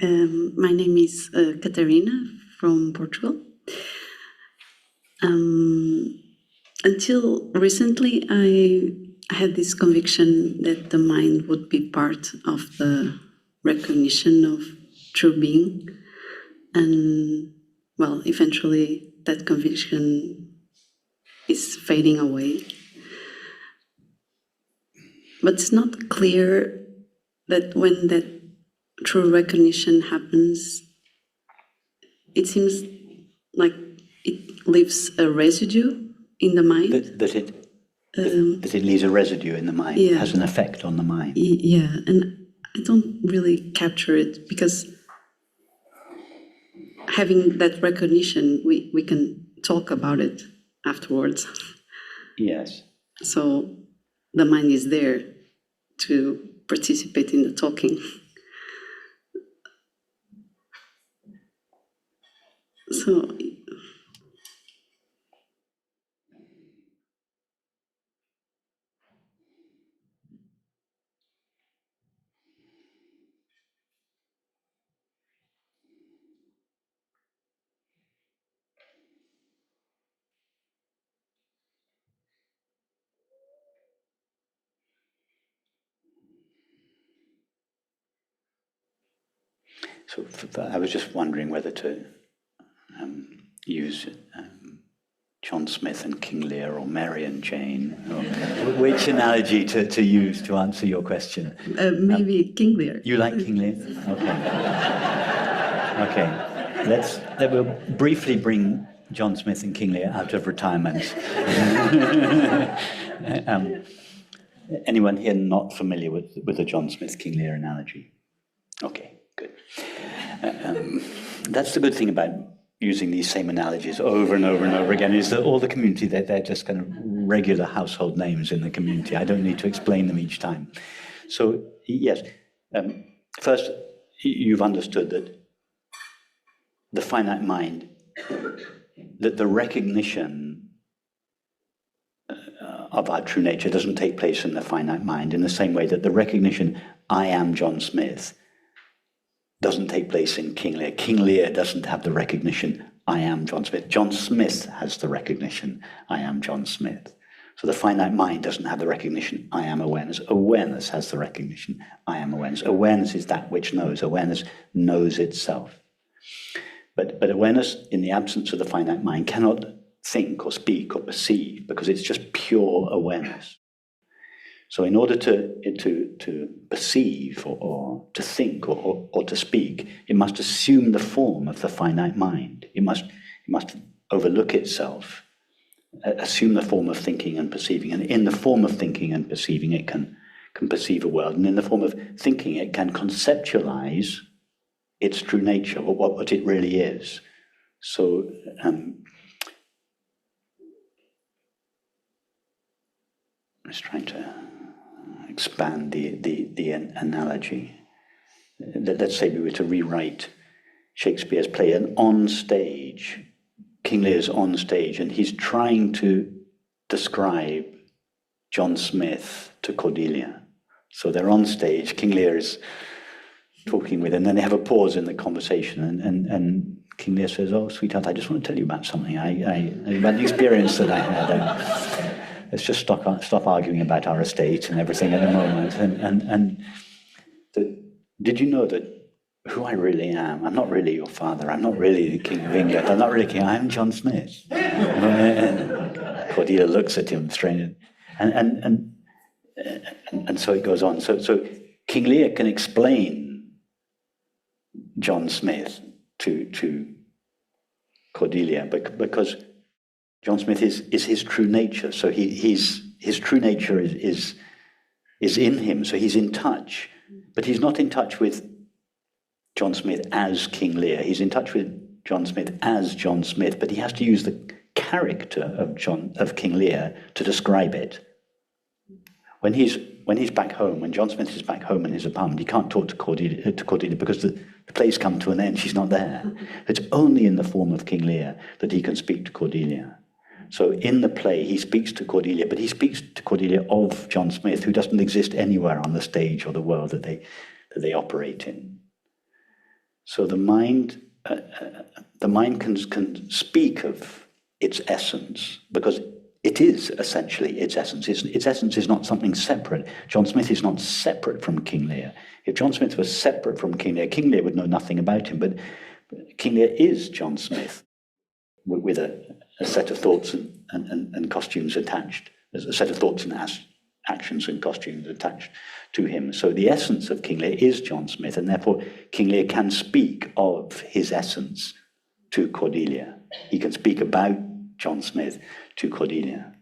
My name is Catarina from Portugal. Until recently, I had this conviction that the mind would be part of the recognition of true being. And, well, eventually that conviction is fading away. But it's not clear that when that true recognition happens, it seems like it leaves a residue in the mind. That it leaves a residue in the mind, has an effect on the mind. Yeah, and I don't really capture it because having that recognition, we can talk about it afterwards. Yes. So the mind is there to participate in the talking. So I was just wondering whether to use John Smith and King Lear or Mary and Jane, or which analogy to use to answer your question. Maybe King Lear. You like King Lear? Okay. Okay. We'll briefly bring John Smith and King Lear out of retirement. Anyone here not familiar with the John Smith King Lear analogy? Okay, good. That's the good thing about using these same analogies over and over and over again, is that all the community, they're just kind of regular household names in the community. I don't need to explain them each time. So, yes, first, you've understood that the finite mind, that the recognition of our true nature doesn't take place in the finite mind in the same way that the recognition, I am John Smith, doesn't take place in King Lear. King Lear doesn't have the recognition, I am John Smith. John Smith has the recognition, I am John Smith. So the finite mind doesn't have the recognition, I am awareness. Awareness has the recognition, I am awareness. Awareness is that which knows. Awareness knows itself. But awareness, in the absence of the finite mind, cannot think or speak or perceive because it's just pure awareness. So in order to perceive or to think or to speak, it must assume the form of the finite mind. It must overlook itself, assume the form of thinking and perceiving. And in the form of thinking and perceiving, it can perceive a world. And in the form of thinking, it can conceptualize its true nature, or what it really is. So I'm just trying to expand the analogy. Let's say we were to rewrite Shakespeare's play, and on stage, King Lear's on stage, and he's trying to describe John Smith to Cordelia. So they're on stage, King Lear is talking with him, and then they have a pause in the conversation, and King Lear says, "Oh, sweetheart, I just want to tell you about something. About an experience that I had. Let's just stop arguing about our estate and everything at the moment. Did you know that who I really am? I'm not really your father. I'm not really the King of England. I'm not really king. I'm John Smith." And Cordelia looks at him straight, and so it goes on. So King Lear can explain John Smith to Cordelia because John Smith is his true nature. So his true nature is in him. So he's in touch, but he's not in touch with John Smith as King Lear. He's in touch with John Smith as John Smith, but he has to use the character of King Lear to describe it. When he's back home, when John Smith is back home in his apartment, he can't talk to Cordelia because the play's come to an end. She's not there. It's only in the form of King Lear that he can speak to Cordelia. So in the play, he speaks to Cordelia, but he speaks to Cordelia of John Smith, who doesn't exist anywhere on the stage or the world that they operate in. So the mind can speak of its essence because it is essentially its essence. Its essence is not something separate. John Smith is not separate from King Lear. If John Smith was separate from King Lear would know nothing about him, but King Lear is John Smith with a set of thoughts and costumes attached. There's a set of thoughts and actions and costumes attached to him. So the essence of King Lear is John Smith, and therefore King Lear can speak of his essence to Cordelia. He can speak about John Smith to Cordelia.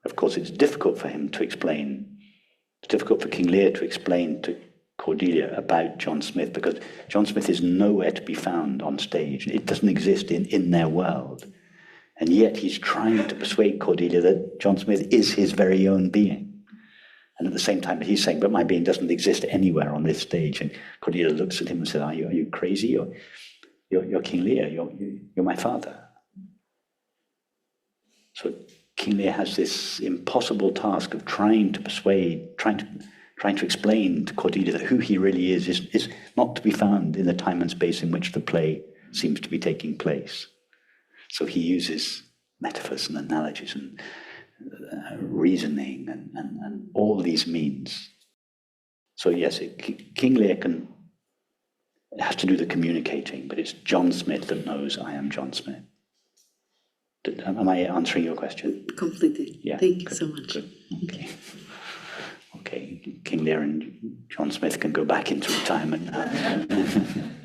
Of course, it's difficult for him to explain. It's difficult for King Lear to explain to Cordelia about John Smith because John Smith is nowhere to be found on stage. It doesn't exist in their world. And yet he's trying to persuade Cordelia that John Smith is his very own being. And at the same time, he's saying, but my being doesn't exist anywhere on this stage. And Cordelia looks at him and says, are you crazy? You're King Lear. You're my father. So King Lear has this impossible task of trying to persuade, trying to explain to Cordelia that who he really is not to be found in the time and space in which the play seems to be taking place. So he uses metaphors and analogies and reasoning and all these means. So yes, King Lear has to do the communicating, but it's John Smith that knows I am John Smith. Am I answering your question? Completely. Yeah. Thank you Good, so much. good. Okay. Okay. King Lear and John Smith can go back into retirement now.